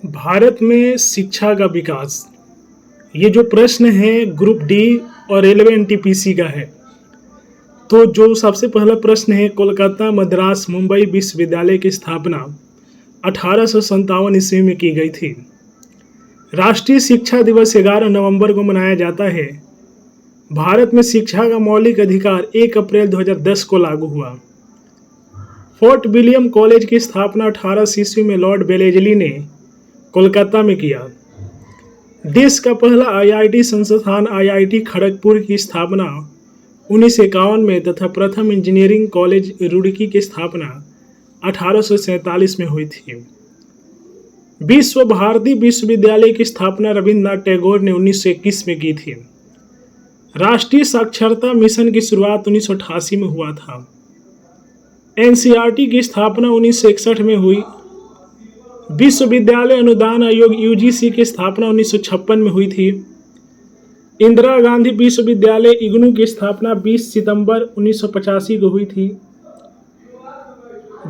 भारत में शिक्षा का विकास, ये जो प्रश्न है ग्रुप डी और रेलवे एनटीपीसी का है। तो जो सबसे पहला प्रश्न है, कोलकाता मद्रास मुंबई विश्वविद्यालय की स्थापना 1857 ईस्वी में की गई थी। राष्ट्रीय शिक्षा दिवस 11 नवंबर को मनाया जाता है। भारत में शिक्षा का मौलिक अधिकार 1 अप्रैल 2010 को लागू हुआ। फोर्ट विलियम कॉलेज की स्थापना 1800 ईस्वी में लॉर्ड बेलेजली ने कोलकाता में किया। देश का पहला आईआईटी संस्थान आईआईटी खड़गपुर की स्थापना 1951 में तथा प्रथम इंजीनियरिंग कॉलेज रुड़की की स्थापना 1847 में हुई थी। विश्व भारती विश्वविद्यालय की स्थापना रविन्द्रनाथ टैगोर ने 1921 में की थी। राष्ट्रीय साक्षरता मिशन की शुरुआत 1988 में हुआ था। एनसीईआरटी की स्थापना 1961 में हुई। विश्वविद्यालय अनुदान आयोग यूजीसी की स्थापना 1956 में हुई थी। इंदिरा गांधी विश्वविद्यालय इग्नू की स्थापना 20 सितंबर 1985 को हुई थी।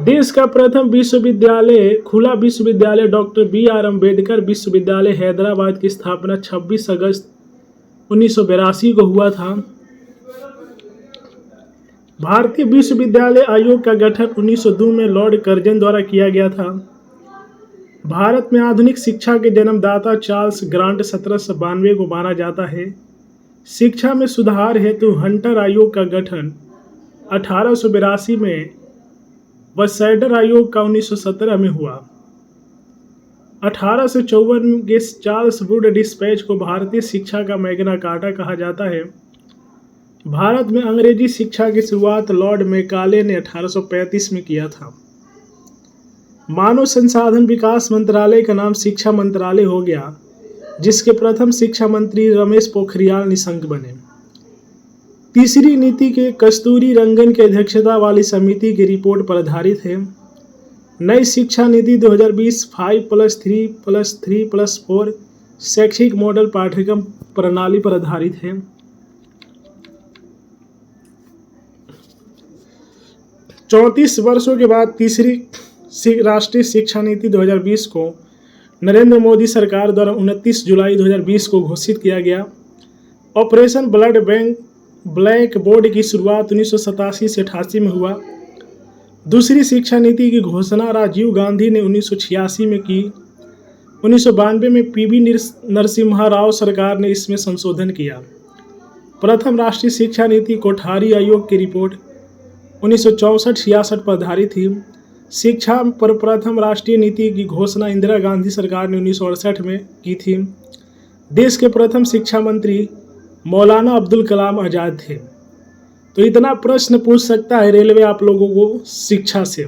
देश का प्रथम विश्वविद्यालय खुला विश्वविद्यालय डॉक्टर BR अम्बेडकर विश्वविद्यालय हैदराबाद की स्थापना 26 अगस्त 1982 को हुआ था। भारतीय विश्वविद्यालय आयोग का गठन 1902 में लॉर्ड कर्जन द्वारा किया गया था। भारत में आधुनिक शिक्षा के जन्मदाता चार्ल्स ग्रांट 1792 को माना जाता है। शिक्षा में सुधार हेतु हंटर आयोग का गठन 1882 में व सैडर आयोग का 1917 में हुआ। 1854 के चार्ल्स वुड डिस्पैच को भारतीय शिक्षा का मैग्ना कार्टा कहा जाता है। भारत में अंग्रेजी शिक्षा की शुरुआत लॉर्ड मैकाले ने 1835 में किया था। मानव संसाधन विकास मंत्रालय का नाम शिक्षा मंत्रालय हो गया, जिसके प्रथम शिक्षा मंत्री रमेश पोखरियाल निशंक बने। तीसरी नीति के कस्तूरी रंगन की अध्यक्षता वाली समिति की रिपोर्ट पर आधारित है। नई शिक्षा नीति 2020 5+3+3+4 शैक्षिक मॉडल पाठ्यक्रम प्रणाली पर आधारित है। 34 वर्षों के बाद तीसरी राष्ट्रीय शिक्षा नीति 2020 को नरेंद्र मोदी सरकार द्वारा 29 जुलाई 2020 को घोषित किया गया। ऑपरेशन ब्लैक बोर्ड की शुरुआत 1987 से 88 में हुआ। दूसरी शिक्षा नीति की घोषणा राजीव गांधी ने 1986 में की। 1992 में PV नरसिम्हा राव सरकार ने इसमें संशोधन किया। प्रथम राष्ट्रीय शिक्षा नीति कोठारी आयोग की रिपोर्ट 1964-66 पर आधारित थी। शिक्षा पर प्रथम राष्ट्रीय नीति की घोषणा इंदिरा गांधी सरकार ने 1968 में की थी। देश के प्रथम शिक्षा मंत्री मौलाना अब्दुल कलाम आज़ाद थे। तो इतना प्रश्न पूछ सकता है रेलवे आप लोगों को शिक्षा से।